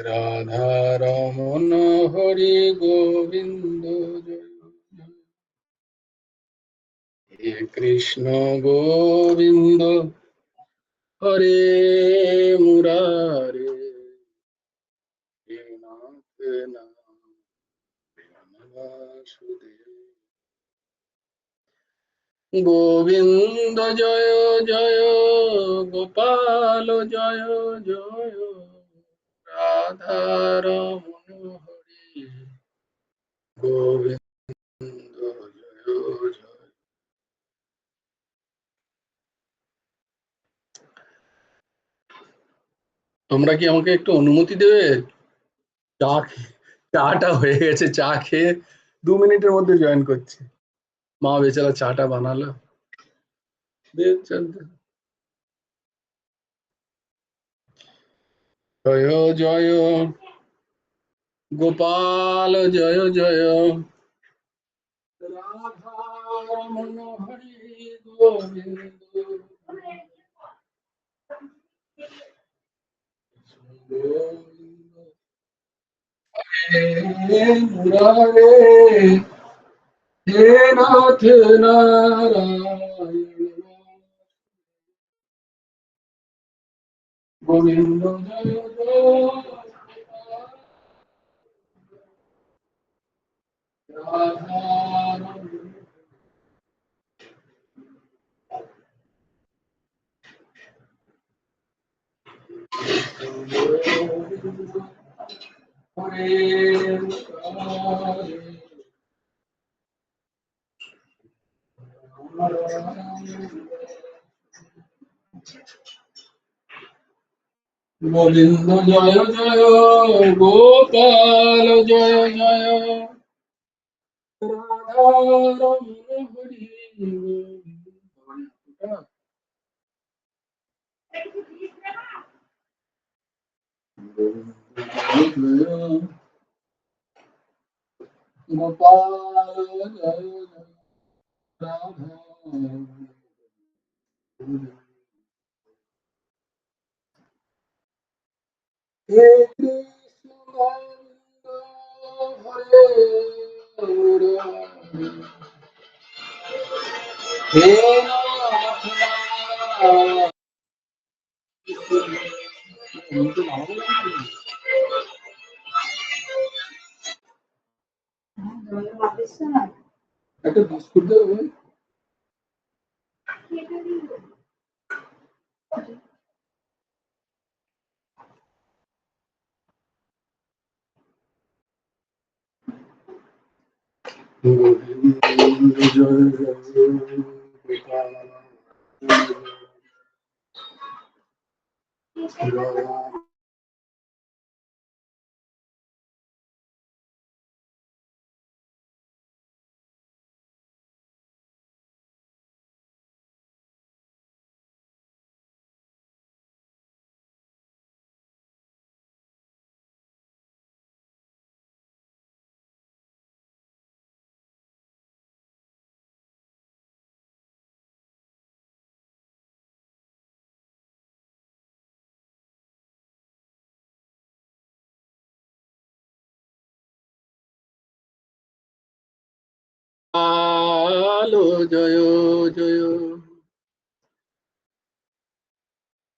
রাধা রমন হরি গোবিন্দ জয় জয়। হে কৃষ্ণ গোবিন্দ হরে মুরারে, হে নাথ নারায়ণ বাসুদেব। গোবিন্দ জয় জয়, গোপাল জয় জয়, রাধা রমন হরি গোবিন্দ জয় জয়। তোমরা কি আমাকে একটু অনুমতি দেবে? চা চাটা হয়ে গেছে, চা খেয়ে 2 মিনিটের মধ্যে জয়েন করছি। মা বেচারা চাটা বানালো। জয় জয় গোপাল জয় জয়, রাধা রমন হরি গোবিন্দ হে মুরারে, হে নাথ নারায়ণ গোবিন্দ জয় জয়, রাধা গোবিন্দ জয় জয়, গোপাল জয় জয়, রাধা রমন হরি গোপাল জয় জয়, রাধা হে কৃষ্ণ গোবিন্দ হরে মুরারি, হে নাথ নারায়ণ। একটা বিস্কুট দেবো ভাই? গোবিন্দ জয় জয়, গোপাল জয়। আলো জয় জয়,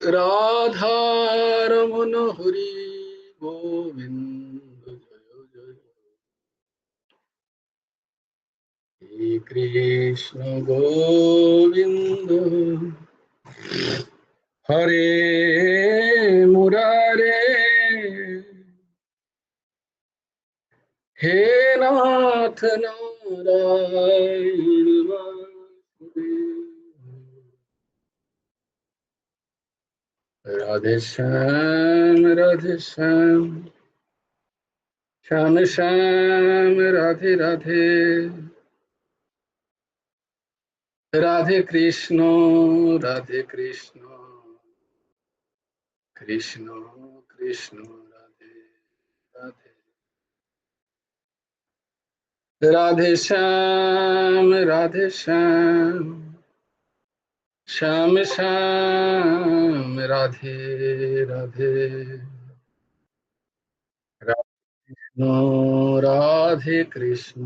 রাধা রমন হরি গোবিন্দ জয় জয়। হে কৃষ্ণ গোবিন্দ হরে মুরারে, হে নাথ নারায়ণ রাধে শ্যাম রাধে শ্যাম, শ্যাম শ্যাম রাধে রাধে, রাধে কৃষ্ণ রাধে কৃষ্ণ, কৃষ্ণ কৃষ্ণ রাধে রাধে, রাধে শ্যাম রাধে শ্যাম, শ্যাম শ্যাম রাধে রাধে। রাধে কৃষ্ণ,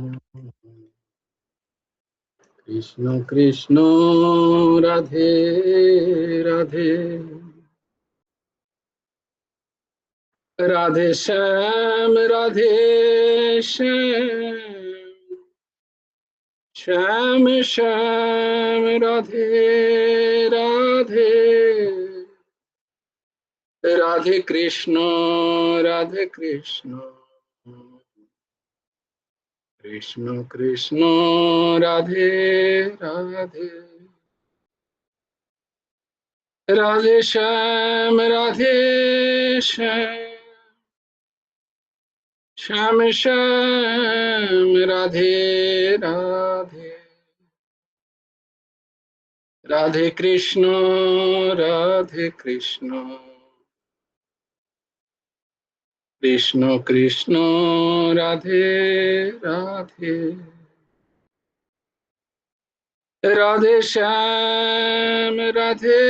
কৃষ্ণ কৃষ্ণ রাধে রাধে, রাধে শ্যাম রাধে শ্যাম, শ্যাম শ্যাম রাধে রাধে, রাধে কৃষ্ণ রাধে কৃষ্ণ, কৃষ্ণ কৃষ্ণ রাধে রাধে, রাধে শ্যাম রাধে শ্যাম, শ্যাম শ্যাম রাধে রাধে, রাধে কৃষ্ণ রাধে কৃষ্ণ, কৃষ্ণ কৃষ্ণ রাধে রাধে, রাধে শ্যাম রাধে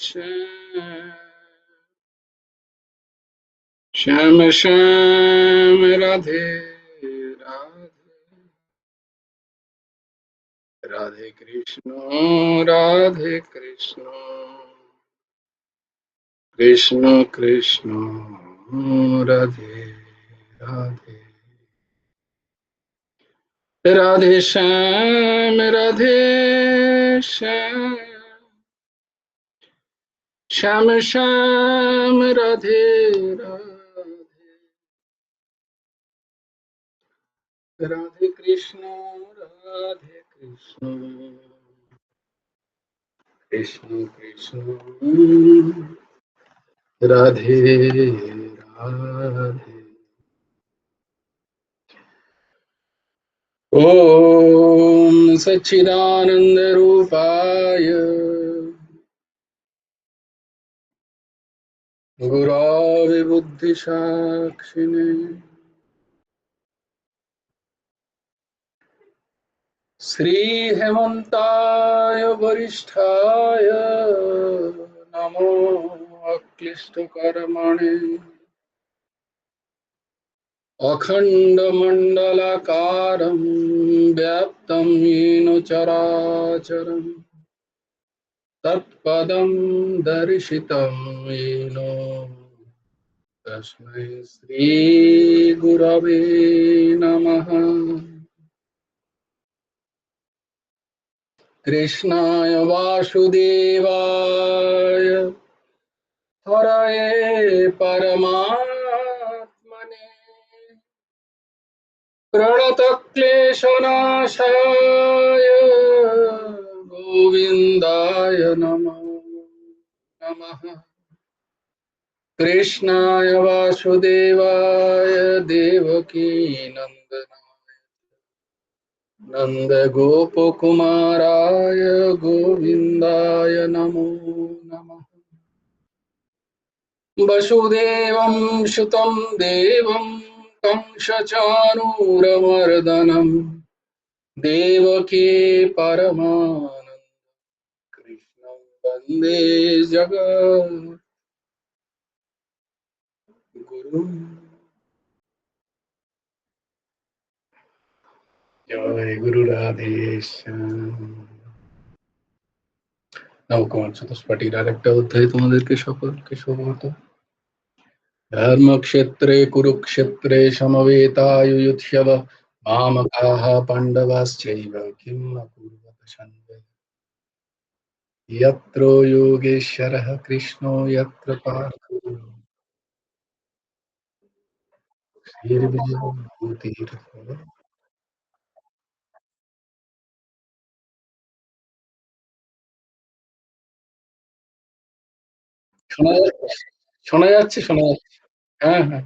শ্যাম, শ্যাম শ্যাম রাধে রাধে, রাধে কৃষ্ণ রাধে কৃষ্ণ, কৃষ্ণ কৃষ্ণ রাধে রাধে, রাধে শ্যাম রাধে শ্যাম, শ্যাম শ্যাম রাধে রাধে, রাধে কৃষ্ণ রাধে কৃষ্ণ, কৃষ্ণ কৃষ্ণ রাধে রাধে। ओम सच्चिदानंद रूपाय गुरवे बुद्धि साक्षिणे श्री हेमंताय वरिष्ठाय नमो अक्लिष्ट कर्मणे अखंड मंडलाकारं व्याप्तं येन चराचरम् तत्पदं दर्शितं येन तस्मै श्री गुरवे नमः। कृष्णाय वासुदेवाय हरये परमात्मने प्रणतक्लेशनाशाय गोविन्दाय नमो नमः। कृष्णाय वासुदेवाय देवकी नन्दनाय नन्दगोपकुमाराय गोविन्दाय नमो नमः। वसुदेवं सुतं देवं कंसचाणूरमर्दनं देवकी परमानन्दं कृष्णं वन्दे जगद्गुरुम्। जय गुरु राधेश्याम। নবকুমার চতুষ্পাঠীর আরেকটা অধ্যায় তোমাদেরকে সকলকে স্বাগত। धर्मक्षेत्रे कुरुक्षेत्रे समवेतायुयुत्सव मामकाः पाण्डवाश्चैव किम् अकुर्वत सञ्जय। यत्र योगेश्वरः कृष्णो यत्र पार्थो धीर्भिर्भूतिः। শোনা যাচ্ছে, শোনা যাচ্ছে, শোনা যাচ্ছে। হ্যাঁ হ্যাঁ।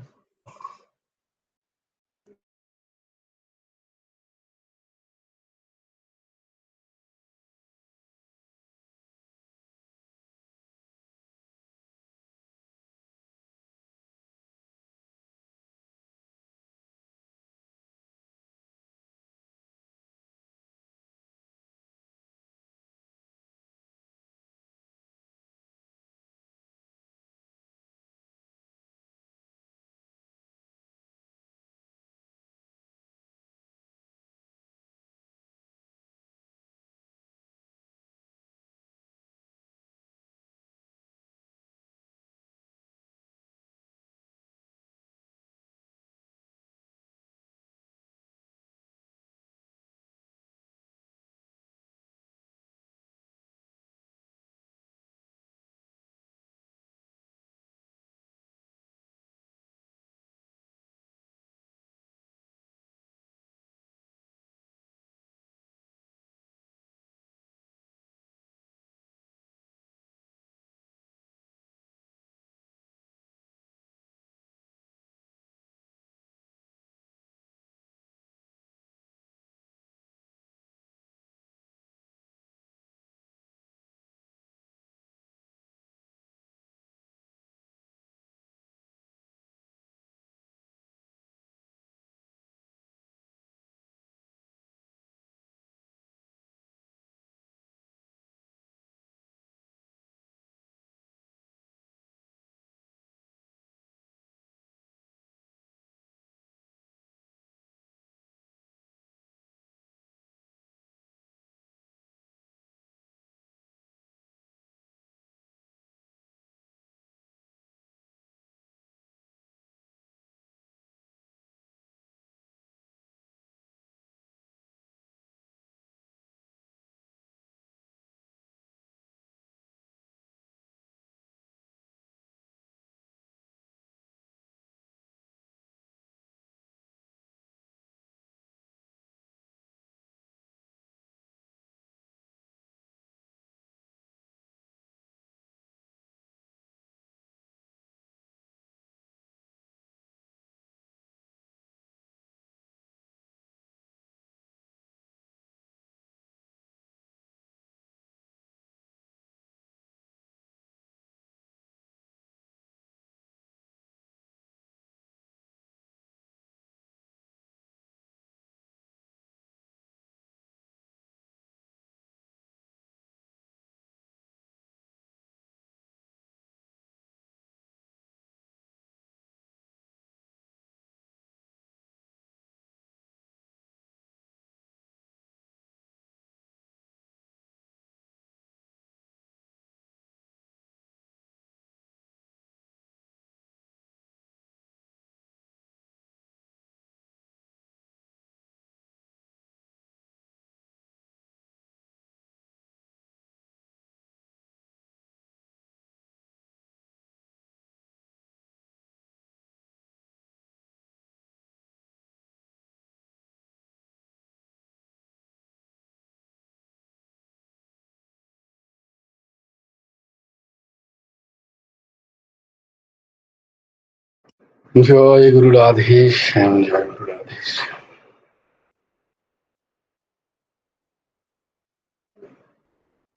জয় গুরু রাধেশ, শ্যাম জয় গুরু রাধেশ।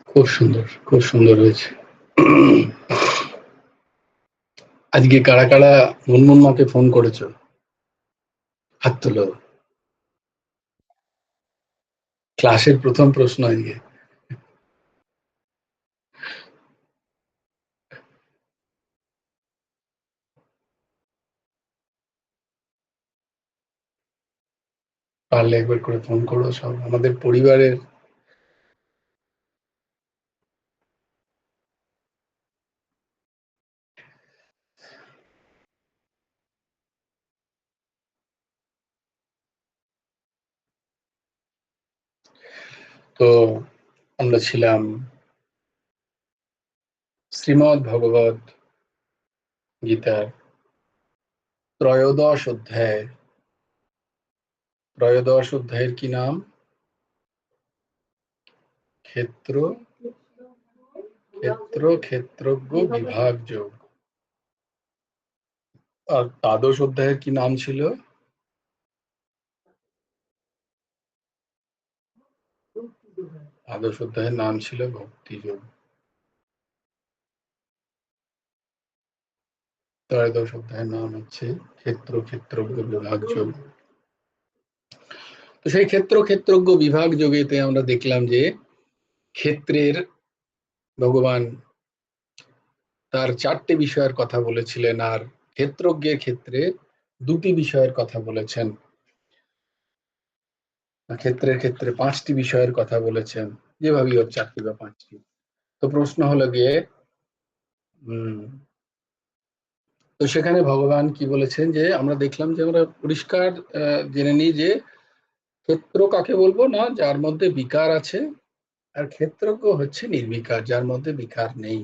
খুব সুন্দর, খুব সুন্দর হয়েছে। আজকে কারা কারা মুনমুন মাকে ফোন করেছো? হাত তোলো। ক্লাসের প্রথম প্রশ্ন আজকে। পারলে একবার করে ফোন করো সব আমাদের পরিবারের। তো আমরা ছিলাম শ্রীমদ্ ভগবত গীতার ত্রয়োদশ অধ্যায়। ত্রয়োদশ অধ্যায়ের কি নাম? ক্ষেত্র ক্ষেত্রজ্ঞ বিভাগ যোগ। আর দ্বাদশ অধ্যায়ের কি নাম ছিল? দ্বাদশ অধ্যায়ের নাম ছিল ভক্তি যোগ। ত্রয়োদশ অধ্যায়ের নাম হচ্ছে ক্ষেত্রজ্ঞ বিভাগ যোগ। তো সেই ক্ষেত্রজ্ঞ বিভাগ যোগেতে আমরা দেখলাম যে ক্ষেত্রের ভগবান তার 4টে বিষয়ের কথা বলেছিলেন, আর ক্ষেত্রজ্ঞের ক্ষেত্রে 2টি বিষয়ের কথা বলেছেন। ক্ষেত্রের ক্ষেত্রে 5টি বিষয়ের কথা বলেছেন, যেভাবেই ওর 4টি বা 5টি। তো প্রশ্ন হলো গিয়ে তো সেখানে ভগবান কি বলেছেন, যে আমরা দেখলাম যে আমরা পরিষ্কার জেনে নিই যে ক্ষেত্র কাকে বলবো না, যার মধ্যে বিকার আছে, আর ক্ষেত্রজ্ঞ হচ্ছে নির্বিকার, যার মধ্যে বিকার নেই।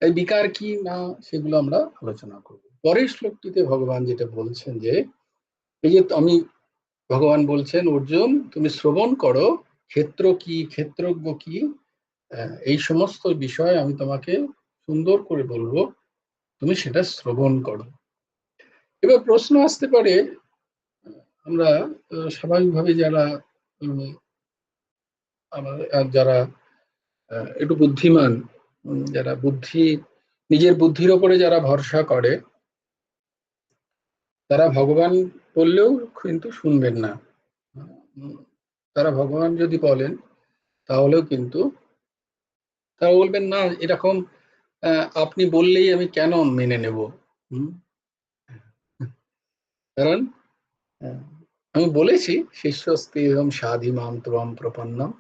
এই বিকার কি না সেগুলো আমরা আলোচনা করব। পরের শ্লোকটিতে ভগবান যেটা বলছেন যে এই যে আমি ভগবান বলছেন, অর্জুন তুমি শ্রবণ করো, ক্ষেত্র কি ক্ষেত্রজ্ঞ কি এই সমস্ত বিষয় আমি তোমাকে সুন্দর করে বলবো, তুমি সেটা শ্রবণ করো। এবার প্রশ্ন আসতে পারে, আমরা স্বাভাবিকভাবে যারা যারা একটু বুদ্ধিমান, যারা নিজের বুদ্ধির ওপরে যারা ভরসা করে, তারা ভগবান বললেও কিন্তু শুনবেন না। তারা ভগবান যদি বলেন তাহলেও কিন্তু তারা বলবেন না, এরকম আপনি বললেই আমি কেন মেনে নেব। কারণ আমি বলেছি শিষ্যস্তি এরকম সাধি মাম ত্বম প্রপন্নম,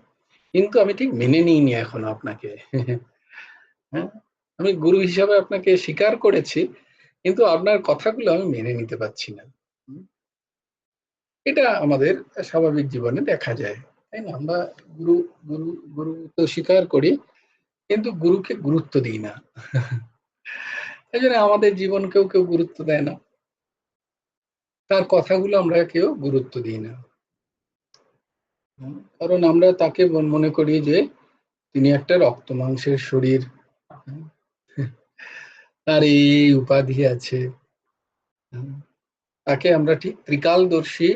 কিন্তু আমি ঠিক মেনে নিইনি এখনো আপনাকে। হ্যাঁ, আমি গুরু হিসাবে আপনাকে স্বীকার করেছি, কিন্তু আপনার কথাগুলো আমি মেনে নিতে পারছি না। এটা আমাদের স্বাভাবিক জীবনে দেখা যায়, তাই না? আমরা গুরু গুরু গুরু তো স্বীকার করি, কিন্তু গুরুকে গুরুত্ব দিই না। এই জন্য আমাদের জীবন কেউ গুরুত্ব দেয় না, তার কথাগুলো আমরা কেউ গুরুত্ব দিই না। কারণ আমরা তাকে মনে করি যে তিনি একটা রক্ত মাংসের শরীর, তার এই উপাধি আছে। তাকে আমরা ঠিক ত্রিকালদর্শী,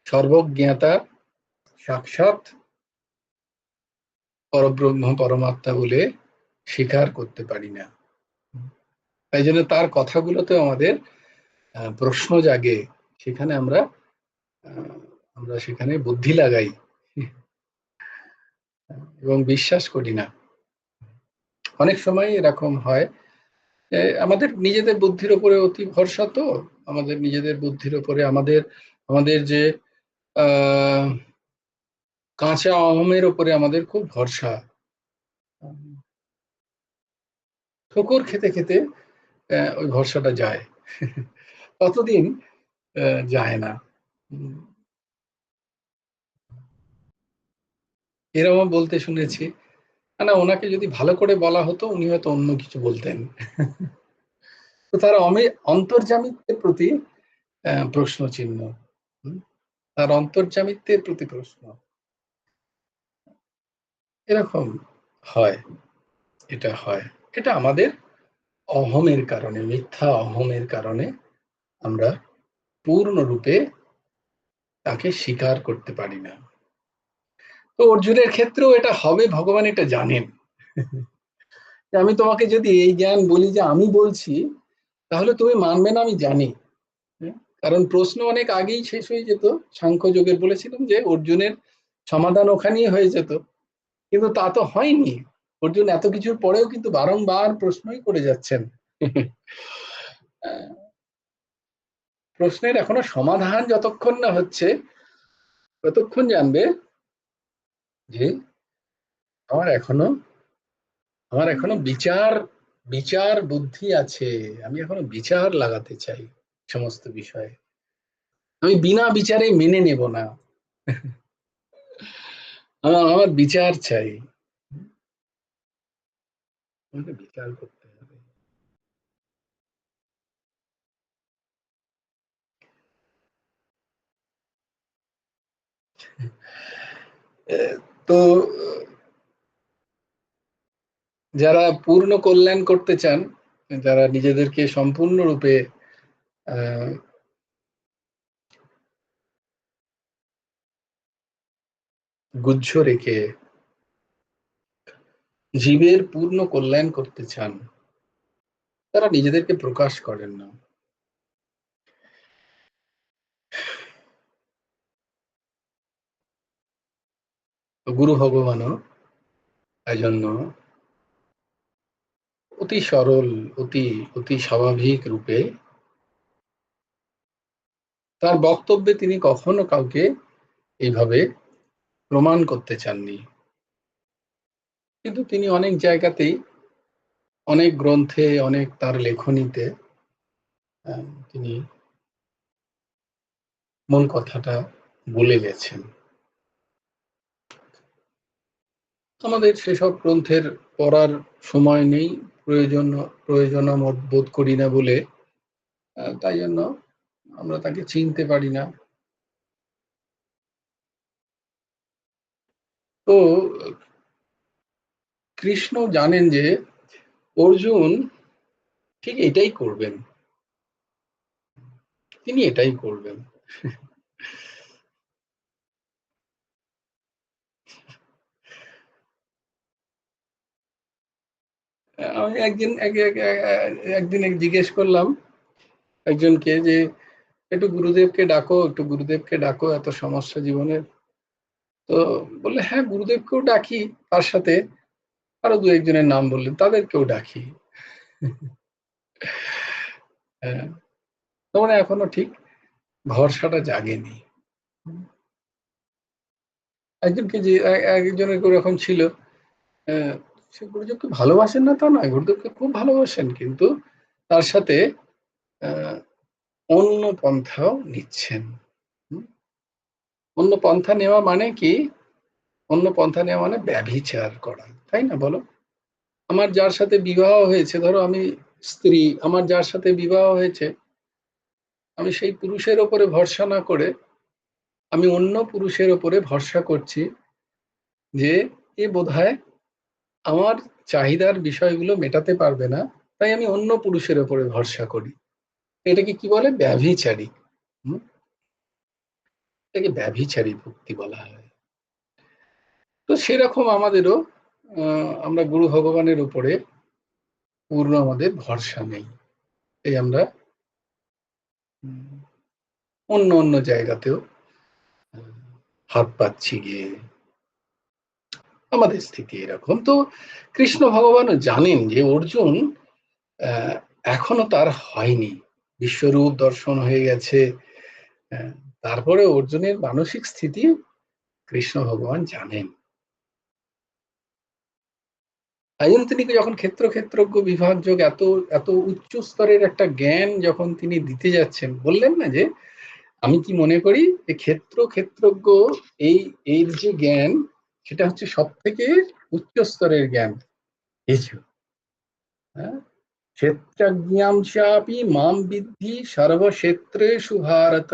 সর্বজ্ঞাতা, সাক্ষাৎ পরব্রহ্ম পরমাত্মা বলে স্বীকার করতে পারি না। তাই জন্য তার কথাগুলোতে আমাদের প্রশ্ন জাগে, সেখানে আমরা সেখানে বুদ্ধি লাগাই এবং বিশ্বাস করি না। অনেক সময় এরকম হয়, আমাদের নিজেদের বুদ্ধির উপরে অতি ভরসা, তো আমাদের নিজেদের বুদ্ধির উপরে আমাদের আমাদের যে কাঁচা আমের উপরে আমাদের খুব ভরসা। ঠোকর খেতে খেতে ওই ভরসাটা যায়, ততদিন যায় না। এরকম বলতে শুনেছি, না ওনাকে যদি ভালো করে বলা হতো উনি হয়তো অন্য কিছু বলতেন। তো তার অন্তর্যামিত্বের প্রতি প্রশ্ন চিহ্ন, তার অন্তর্যামিত্বের প্রতি প্রশ্ন, এরকম হয়। এটা হয়, এটা আমাদের অহমের কারণে, মিথ্যা অহমের কারণে আমরা পূর্ণরূপে তাকে স্বীকার করতে পারি না। তো অর্জুনের ক্ষেত্রেও এটা হবে, ভগবান এটা জানেন। আমি তোমাকে যদি এই জ্ঞান বলি যে আমি বলছি, তাহলে তুমি মানবে না, আমি জানি। কারণ প্রশ্ন অনেক আগেই শেষ হয়ে যেত। সাংখ্য যোগের বলেছিলাম যে অর্জুনের সমাধান ওখানেই হয়ে যেত, কিন্তু তা তো হয়নি। অর্জুন এত কিছুর পরেও কিন্তু বারংবার প্রশ্নই করে যাচ্ছেন। প্রশ্নের এখনো সমাধান যতক্ষণ না হচ্ছে, ততক্ষণ জানবে যে আমার এখনো আমার এখনো বিচার বিচার বুদ্ধি আছে। আমি এখনো বিচার লাগাতে চাই সমস্ত বিষয়ে। আমি বিনা বিচারে মেনে নেব না। আমার বিচার চাই। আমাকে বিচার করতে হবে। তো যারা পূর্ণ কল্যাণ করতে চান, যারা নিজেদেরকে সম্পূর্ণরূপে আহ গুহ্য রেখে জীবের পূর্ণ কল্যাণ করতে চান, তারা নিজেদেরকে প্রকাশ করেন না। তো গুরু ভগবানও এজন্য অতি সরল, অতি অতি স্বাভাবিক রূপে তার বক্তব্যে তিনি কখনো কাউকে এইভাবে প্রমাণ করতে চাননি। কিন্তু তিনি অনেক জায়গাতেই, অনেক গ্রন্থে, অনেক তার লেখনীতে তিনি মূল কথাটা বলে গেছেন। আমাদের সেসব গ্রন্থের পড়ার সময় নেই, প্রয়োজন বোধ করি না বলে, তাই জন্য আমরা তাকে চিনতে পারি না। তো কৃষ্ণ জানেন যে অর্জুন ঠিক এটাই করবেন, তিনি এটাই করবেন। আমি একদিন জিজ্ঞেস করলাম একজনকে যে একটু গুরুদেবকে ডাকো, একটু গুরুদেবকে ডাকো, এত সমস্যা জীবনের। তো বললে হ্যাঁ, গুরুদেবকেও ডাকি, তার সাথে আরো দু একজনের নাম বললেন, তাদেরকেও ডাকি। হ্যাঁ, মানে এখনো ঠিক ভরসাটা জাগেনি। একজনকে যে একজনের এরকম ছিল, সে গুরুদেবকে ভালোবাসেন না তা নয়, গুরুদেবকে খুব ভালোবাসেন, কিন্তু তার সাথে অন্য পন্থাও নিচ্ছেন। অন্য পন্থা নেওয়া মানে কি? অন্য পন্থা নেওয়া মানে ব্যভিচার করা, তাই না বলো? আমার যার সাথে বিবাহ হয়েছে, ধরো আমি স্ত্রী, আমার যার সাথে বিবাহ হয়েছে, আমি সেই পুরুষের ওপরে ভরসা না করে আমি অন্য পুরুষের ওপরে ভরসা করছি যে এ বোধহয় আমার চাহিদার বিষয়গুলো মেটাতে পারবে না, তাই আমি অন্য পুরুষের ওপরে ভরসা করি। এটাকে কি বলে? ব্যভিচারী। হুম, এটাকে ব্যভিচারী ভক্তি বলা হয়। তো সেরকম আমাদেরও আমরা গুরু ভগবানের উপরে পূর্ণ আমাদের ভরসা নেই, এই আমরা অন্য অন্য জায়গাতেও হাত পাচ্ছি গিয়ে। আমাদের স্থিতি এরকম। তো কৃষ্ণ ভগবানও জানেন যে অর্জুন আহ, এখনো তার হয়নি, বিশ্বরূপ দর্শন হয়ে গেছে। আহ, তারপরে অর্জুনের মানসিক স্থিতি কৃষ্ণ ভগবান জানেন। তাই জন্য তিনি যখন ক্ষেত্রজ্ঞ বিভাগ যোগ এত এত উচ্চ স্তরের একটা জ্ঞান যখন তিনি দিতে যাচ্ছেন, বললেন না যে আমি কি মনে করি যে ক্ষেত্রজ্ঞ এই এর যে জ্ঞান, সেটা হচ্ছে সব থেকে উচ্চ স্তরের জ্ঞান। এই যে, হ্যাঁ, क्षेत्रज्ञांशापि मां विद्धि सर्वक्षेत्रेषु भारत,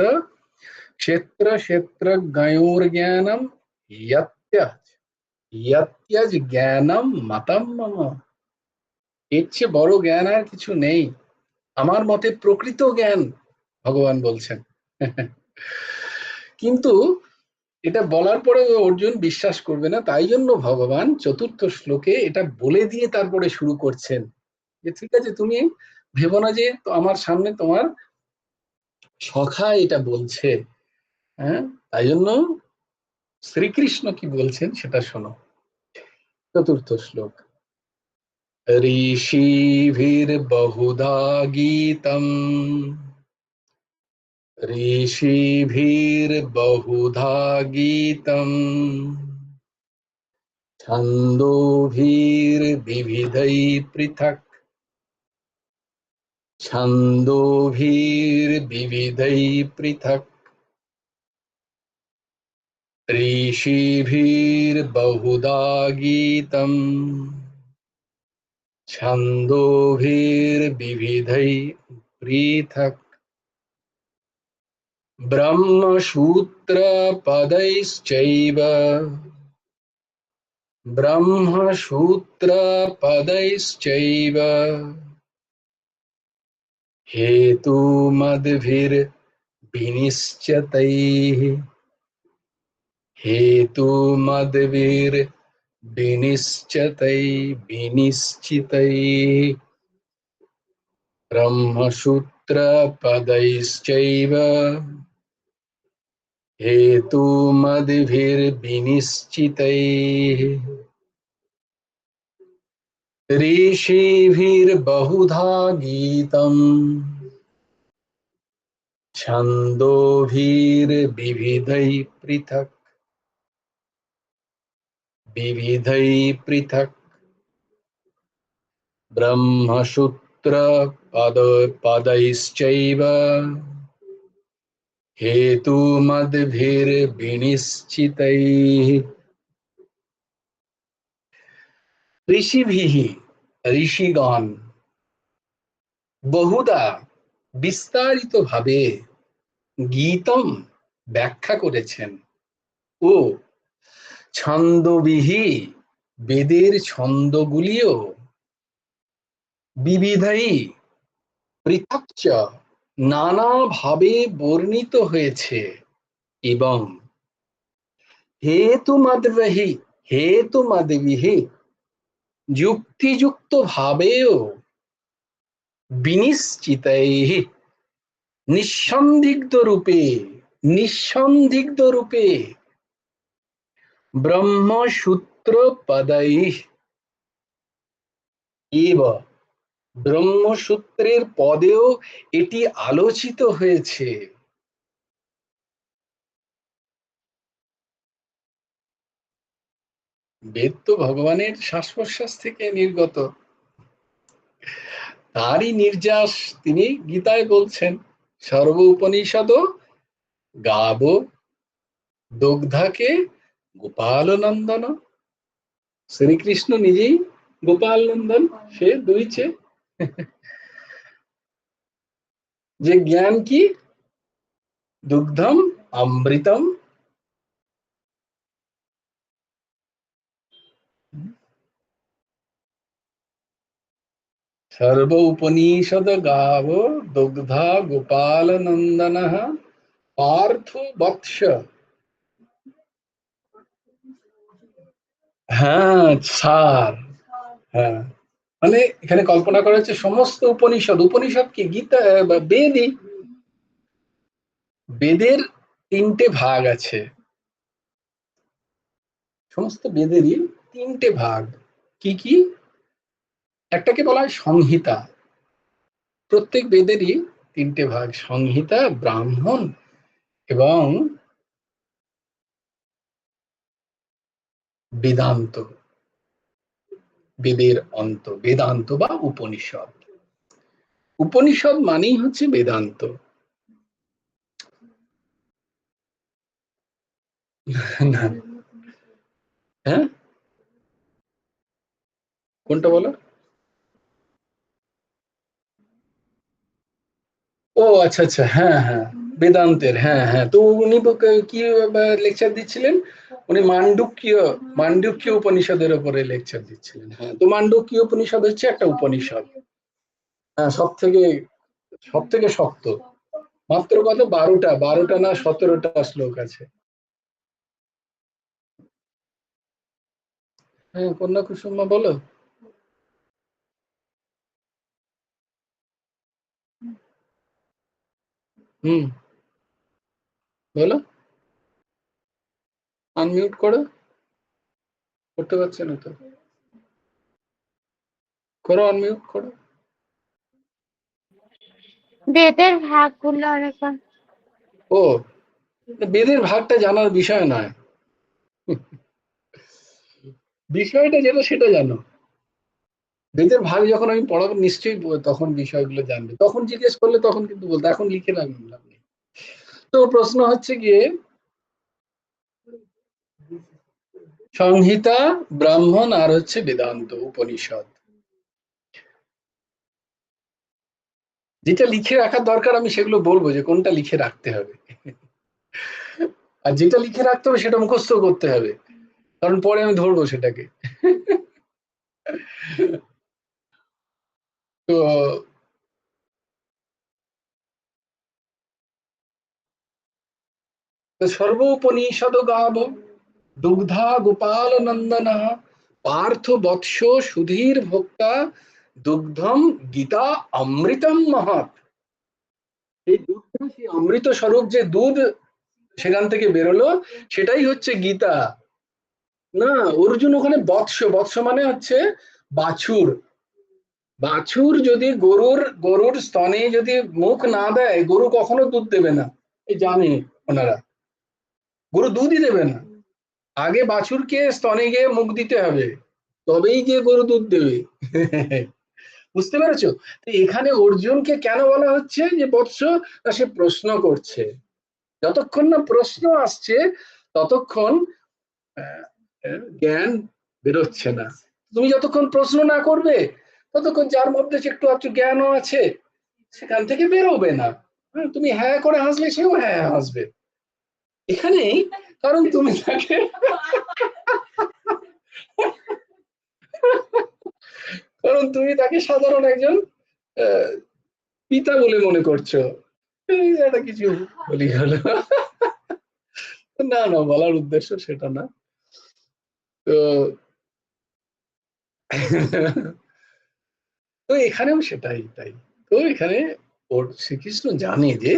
क्षेत्र क्षेत्रज्ञयोर्ज्ञानं यत्यज यत्यज ज्ञानं मतं मम। এর চেয়ে বড় জ্ঞান আর কিছু নেই আমার মতে, প্রকৃত জ্ঞান, ভগবান বলছেন। কিন্তু এটা বলার পরে অর্জুন বিশ্বাস করবে না, তাই জন্য ভগবান চতুর্থ শ্লোকে এটা বলে দিয়ে তারপরে শুরু করছেন যে ঠিক আছে, তুমি ভেবো না যে তো আমার সামনে তোমার সখা এটা বলছে। হ্যাঁ, তাই জন্য শ্রীকৃষ্ণ কি বলছেন সেটা শোনো। চতুর্থ শ্লোক। ঋষিভির্বহুধা গীতম, ঋষিভির্বহুধা গীতম, ছন্দোভির্বিবিধৈ পৃথক, ছন্দোভির্বিবিধৈ পৃথক, ঋষিভির্বহুধা গীতম, ছন্দোভির্বিবিধৈ পৃথক, ব্রহ্মসূত্রপदैश्चैव, ब्रह्मसूत्रपदैश्चैव हेतुमद्भिर्विनिश्चितैः, विनिश्चितैः, ब्रह्मसूत्रपदैश्चैव हेतुमद्भिर्विनिश्चितैः, ऋषिभिर्बहुधा गीतम्, छन्दोभिर्विविधैः पृथक्, विविधैः पृथक्, ब्रह्मसूत्रपदैश्चैव हेतुमद्भिर्विनिश्चितैः। ঋষিভিः, ঋষিগণ, বহুদা, বিস্তারিত ভাবে, গীতম, ব্যাখ্যা করেছেন, ও ছন্দবিহি, বেদের ছন্দগুলিও, বিবিধৈ, পৃথক চ, নানাভাবে বর্ণিত হয়েছে, এবং হেতুমাদ্বিহি, হেতুমাদ্বিহি, যুক্তিযুক্ত ভাবেও, বিনিশ্চিতৈঃ, নিঃসন্দিগ্ধ রূপে, নিঃসন্দিগ্ধ রূপে, ব্রহ্মসূত্র পदैः এব, ব্রহ্মসূত্রের পদেও এটি আলোচিত হয়েছে। বেদ তো ভগবানের শ্বাস প্রশ্বাস থেকে নির্গত, তারই নির্যাস তিনি গীতায় বলছেন, সর্ব উপনিষদ গাব দগ্ধাকে গোপাল নন্দন। শ্রীকৃষ্ণ নিজেই গোপাল নন্দন, সে দুইছে। যে জ্ঞান কি, দুগ্ধম অমৃতম, সর্ব উপনিষদ গাব দুগ্ধা গোপাল নন্দন পার্থ বৎস। হ্যাঁ, সার। হ্যাঁ, মানে এখানে কল্পনা করা হচ্ছে সমস্ত উপনিষদ, উপনিষদ কি গীতা বা বেদই, বেদের তিনটে ভাগ আছে, সমস্ত বেদেরই তিনটে ভাগ। কি কি? একটাকে বলা হয় সংহিতা, প্রত্যেক বেদেরই তিনটে ভাগ, সংহিতা, ব্রাহ্মণ এবং বেদান্ত, বেদের অন্ত, বেদান্ত বা উপনিষদ। উপনিষদ মানেই হচ্ছে বেদান্ত। না, হ্যাঁ, কোনটা বলো? ও আচ্ছা আচ্ছা, হ্যাঁ হ্যাঁ, বেদান্তের, হ্যাঁ হ্যাঁ। তো উনি কি লেকচার দিচ্ছিলেন? উনি মান্ডুক্য উপনিষদের উপরে লেকচার দিচ্ছিলেন। হ্যাঁ, তো মান্ডুক্য উপনিষদ হচ্ছে একটা উপনিষদ, হ্যাঁ, সব থেকে শক্ত। মাত্র কত, 12টা না 17টা শ্লোক আছে। হ্যাঁ, কন্যা কুসুমা বলো। হুম, বলো। আনমিউট করো। করতে পারছে না তো, করো, আনমিউট করো। বেদের ভাগগুলো এরকম। ও, বেদের ভাগটা জানার বিষয় নয়, বিষয়টা যেটা সেটা জানো। বেদের ভাগ যখন আমি পড়াবো নিশ্চয়ই তখন বিষয়গুলো জানবে, তখন জিজ্ঞেস করলে তখন কিন্তু বলতে, এখন লিখে রাখলাম। তো প্রশ্ন হচ্ছে গিয়ে সংহিতা, ব্রাহ্মণ আর হচ্ছে বেদান্ত উপনিষদ, যেটা লিখে রাখার দরকার আমি সেগুলো বলবো যে কোনটা লিখে রাখতে হবে, আর যেটা লিখে রাখতে হবে সেটা মুখস্থ করতে হবে, কারণ পরে আমি ধরবো সেটাকে। তো সর্বোপনিষদ গাব দুগ্ধা গোপাল নন্দন পার্থ বৎস সুধীর ভোক্তা দুগ্ধম গীতা অমৃতম মহৎ। এই দুধটা, সেই অমৃত স্বরূপ যে দুধ সেখান থেকে বেরোলো, সেটাই হচ্ছে গীতা। না, অর্জুন ওখানে বৎস, বৎস মানে হচ্ছে বাছুর। বাছুর যদি গরুর স্তনে যদি মুখ না দেয়, গরু কখনো দুধ দেবে না, এই জানে ওনারা, গরু দুধই দেবে না। আগে বাছুরকে স্তনে গিয়ে মুখ দিতে হবে, তবেই গিয়ে গরু দুধ দেবে। বুঝতে পেরেছো? তো এখানে অর্জুনকে কেন বলা হচ্ছে যে বৎস, সে প্রশ্ন করছে, যতক্ষণ না প্রশ্ন আসছে ততক্ষণ জ্ঞান বেরোচ্ছে না। তুমি যতক্ষণ প্রশ্ন না করবে ততক্ষণ যার মধ্যে একটু একটু জ্ঞানও আছে সেখান থেকে বেরোবে না। তুমি হ্যাঁ করে হাসলে সেও হ্যাঁ হাসবে এখানেই, কারণ তুমি তাকে সাধারণ একজন পিতা বলে মনে করছো। এটা কিছু বলি হলো, না না, বলার উদ্দেশ্য সেটা না। তো তো এখানেও সেটাই তাই। তো এখানে শ্রীকৃষ্ণ জানে যে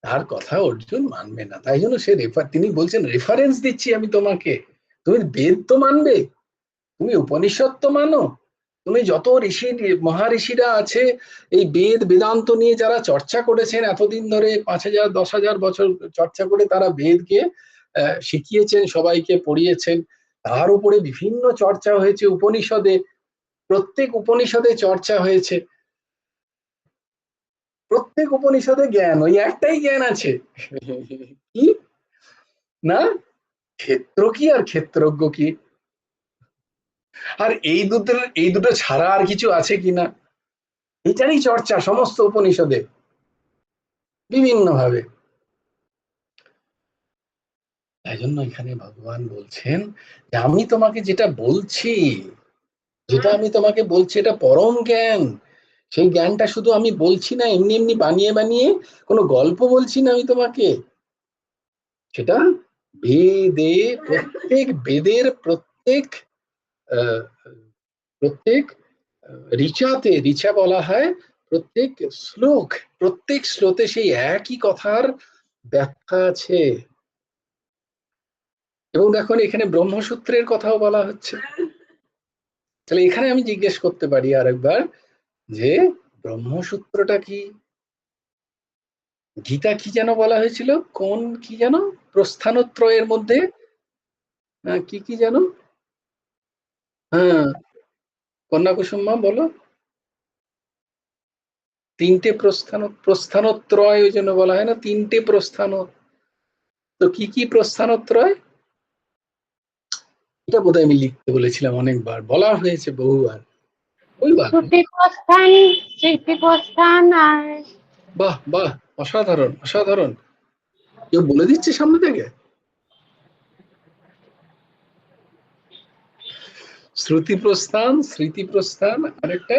তার কথা অর্জুন মানবে না, তাই জন্য তিনি বলছেন রেফারেন্স দিচ্ছি আমি তোমাকে, তুমি বেদ তো মানবে, তুমি উপনিষদ তো মানো, তুমি যত ঋষি মহাঋষিরা আছে এই বেদ বেদান্ত নিয়ে যারা চর্চা করেছেন এতদিন ধরে, 5,000 10,000 বছর চর্চা করে তারা বেদকে শিখিয়েছেন, সবাইকে পড়িয়েছেন, তার উপরে বিভিন্ন চর্চা হয়েছে উপনিষদে, প্রত্যেক উপনিষদে চর্চা হয়েছে, প্রত্যেক উপনিষদে জ্ঞান, ওই একটাই জ্ঞান আছে, কি না, ক্ষেত্র কি আর ক্ষেত্রজ্ঞ কি, আর এই দুটো ছাড়া আর কিছু আছে কিনা, এটারই চর্চা সমস্ত উপনিষদে বিভিন্ন ভাবে। তাই জন্য এখানে ভগবান বলছেন যে আমি তোমাকে যেটা বলছি, এটা পরম জ্ঞান, সেই জ্ঞানটা শুধু আমি বলছি না এমনি এমনি বানিয়ে বানিয়ে, কোনো গল্প বলছি না আমি তোমাকে, সেটা বেদে, প্রত্যেক বেদের প্রত্যেক আহ, প্রত্যেক ঋচা বলা হয়, প্রত্যেক শ্লোক, প্রত্যেক শ্লোকে সেই একই কথার ব্যাখ্যা আছে। এবং দেখুন এখানে ব্রহ্মসূত্রের কথাও বলা হচ্ছে, তাহলে এখানে আমি জিজ্ঞেস করতে পারি আরেকবার যে ব্রহ্মসূত্রটা কি, গীতা কি যেন বলা হয়েছিল, কোন কি যেন প্রস্থানত্রয়ের মধ্যে, কি কি যেন, হ্যাঁ, কন্যা কুসুমা বলো। 3টে প্রস্থানত্রয় ওই জন্য বলা হয় না, 3টে প্রস্থান, তো কি কি প্রস্থানত্রয়, এটা বোধহয় আমি লিখতে বলেছিলাম, অনেকবার বলা হয়েছে, বহুবার, ওইবার। শ্রুতি প্রস্থান আর বাহ বাহ, অসাধারণ অসাধারণ, কেউ বলে দিচ্ছে সামনে থেকে? শ্রুতি প্রস্থান, স্মৃতি প্রস্থান, আরেকটা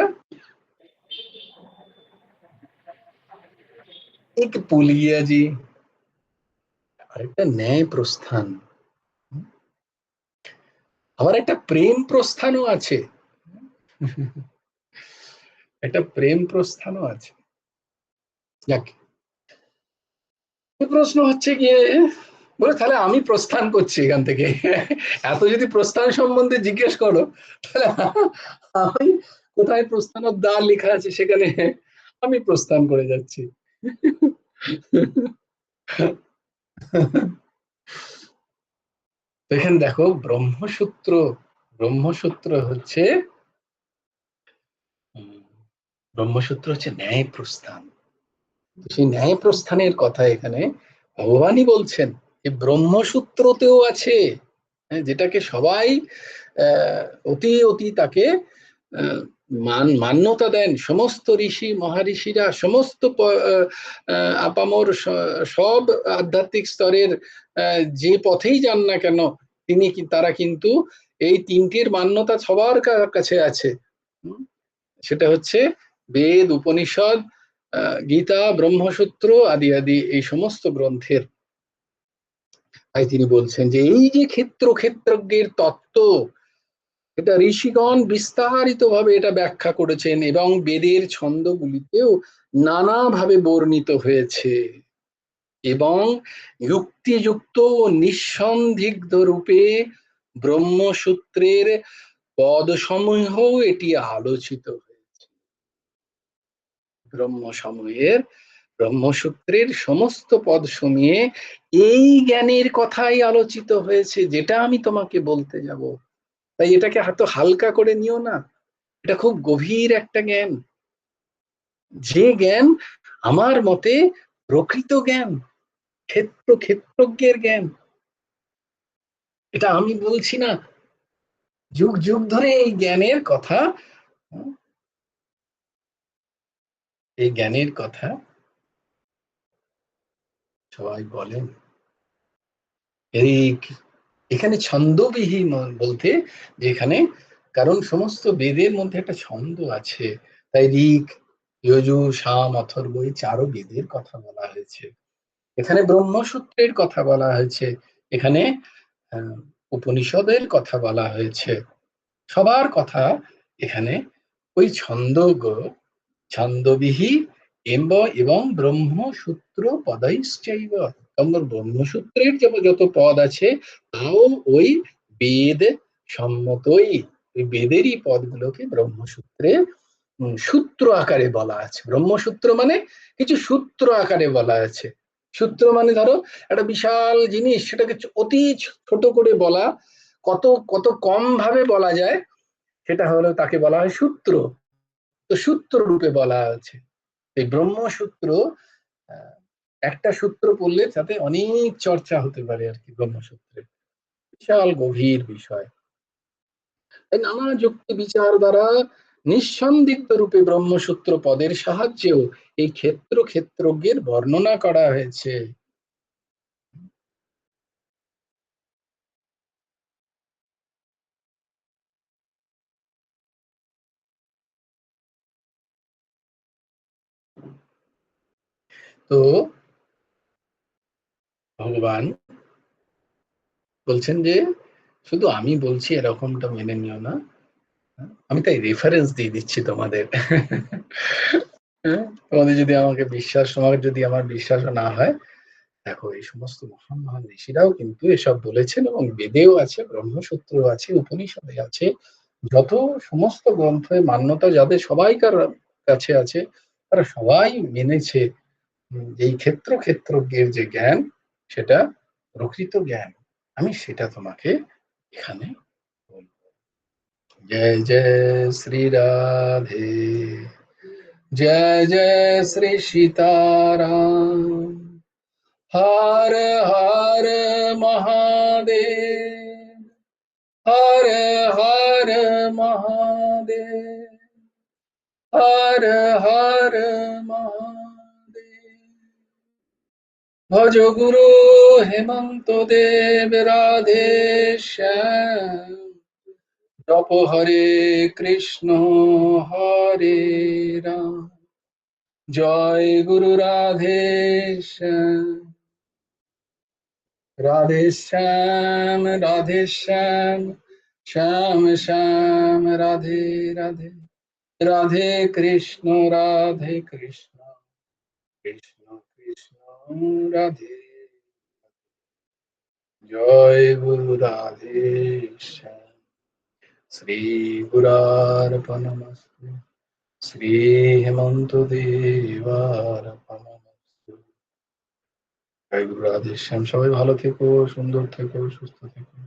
এক ভুল গিয়া জি, আরেকটা ন্যায় প্রস্থান, আবার একটা প্রেম প্রস্থানও আছে, একটা প্রেম প্রস্থানও আছে। যাক, প্রশ্ন হচ্ছে গিয়ে বলে তাহলে আমি প্রস্থান করছি এখান থেকে, এত যদি প্রস্থান সম্বন্ধে জিজ্ঞেস করো তাহলে আমি কোথায় প্রস্থানের দ্বার লেখা আছে সেখানে আমি প্রস্থান করে যাচ্ছি। এখানে দেখো ব্রহ্মসূত্র, ব্রহ্মসূত্র হচ্ছে ব্রহ্মসূত্র হচ্ছে ন্যায় প্রস্থান। সেই ন্যায় প্রস্থানের কথা এখানে ভগবানই বলছেন, যে ব্রহ্মসূত্রতেও আছে, যেটাকে সবাই অতি অতি তাকে মান্যতা দেন সমস্ত ঋষি মহারিষিরা, সমস্ত আপামর সব আধ্যাত্মিক স্তরের যে পথেই যান না কেন তিনি তারা কিন্তু এই তিনটির মান্যতা সবার কাছে আছে। সেটা হচ্ছে বেদ, উপনিষদ, গীতা, ব্রহ্মসূত্র আদি আদি এই সমস্ত গ্রন্থের। তাই তিনি বলছেন যে এই যে ক্ষেত্র ক্ষেত্রজ্ঞের তত্ত্ব, এটা ঋষিগণ বিস্তারিত ভাবে এটা ব্যাখ্যা করেছেন এবং বেদের ছন্দগুলিতেও নানাভাবে বর্ণিত হয়েছে এবং যুক্তিযুক্ত ও নিঃসন্দিগ্ধ রূপে ব্রহ্মসূত্রের পদসমূহ এটি আলোচিত হয়েছে। ব্রহ্মসমূহের, ব্রহ্মসূত্রের সমস্ত পদ সমূহে এই জ্ঞানের কথাই আলোচিত হয়েছে, যেটা আমি তোমাকে বলতে যাব। তাই এটাকে এত হালকা করে নিও না, এটা খুব গভীর একটা জ্ঞান, যে জ্ঞান আমার মতে প্রকৃত জ্ঞান, ক্ষেত্র ক্ষেত্রজ্ঞের জ্ঞান। এটা আমি বলছি না, যুগ যুগ ধরে এই জ্ঞানের কথা, এই জ্ঞানের কথা সবাই বলেন। এই এখানে ছন্দবিহীন বলতে যেখানে, কারণ সমস্ত বেদের মধ্যে একটা ছন্দ আছে, তাই ঋক, যজু, সাম, অথর্ব এই চারও বেদের কথা বলা হয়েছে। এখানে ব্রহ্মসূত্রের কথা বলা হয়েছে, এখানে উপনিষদের কথা বলা হয়েছে, সবার কথা এখানে ওই ছন্দবিহি এবং ব্রহ্মসূত্র পদাইশ্চৈব, ব্রহ্মসূত্রের যত পদ আছে তাও ওই বেদ সম্মতই, ওই বেদেরই পদগুলোকে ব্রহ্মসূত্রে সূত্র আকারে বলা আছে। ব্রহ্মসূত্র মানে কিছু সূত্র আকারে বলা আছে। সূত্র মানে ধরো একটা বিশাল জিনিস, সেটাকে অতি ছোট করে বলা, কত কত কম ভাবে বলা যায়, সেটা হলো তাকে বলা হয় সূত্র। তো সূত্র রূপে বলা আছে এই ব্রহ্মসূত্র। একটা সূত্র পড়লে তাতে অনেক চর্চা হতে পারে আর কি, ব্রহ্মসূত্রে বিশাল গভীর বিষয়। তাই নানা যুক্তি বিচার দ্বারা নিঃসন্দিগ্ধ রূপে ব্রহ্মসূত্র পদের সাহায্যেও এই ক্ষেত্র ক্ষেত্রজ্ঞের বর্ণনা করা হয়েছে। তো ভগবান বলছেন যে শুধু আমি বলছি এরকমটা মেনে নিও না, আমি তাই রেফারেন্স দিয়ে দিচ্ছি তোমাদের। তোমাদের যদি আমাকে বিশ্বাস, তোমার যদি আমার বিশ্বাস না হয়, দেখো এই সমস্ত মহান মহান ঋষিরাও কিন্তু এসব বলেছেন এবং বেদেও আছে, ব্রহ্মসূত্র আছে, উপনিষদে আছে, যত সমস্ত গ্রন্থের মান্যতা যাদের সবাইকার কাছে আছে তারা সবাই মেনেছে এই ক্ষেত্র ক্ষেত্রজ্ঞের যে জ্ঞান সেটা প্রকৃত জ্ঞান। আমি সেটা তোমাকে এখানে বলবো। জয় জয় শ্রী রাধে, जय जय श्री सीताराम, हर हर महादेव, हर हर महादेव, हर हर महादेव। ভজ গুরু হেমন্ত দেব রাধে শ্যাম, জপ হরে কৃষ্ণ হরে রাম, জয় গুরু রাধে শ্যাম, রাধে শ্যাম রাধে শ্যাম, শ্যাম শ্যাম রাধে রাধে, রাধে কৃষ্ণ রাধে কৃষ্ণ, কৃষ্ণ কৃষ্ণ রাধে, জয় গুরু রাধে শ্যাম। শ্রী গুরার্পণমস্তু, শ্রী হেমন্ত দেবার্পণমস্তু। জয় গুরু রাধে শ্যাম। সবাই ভালো থেকো, সুন্দর থেকো, সুস্থ থেকো।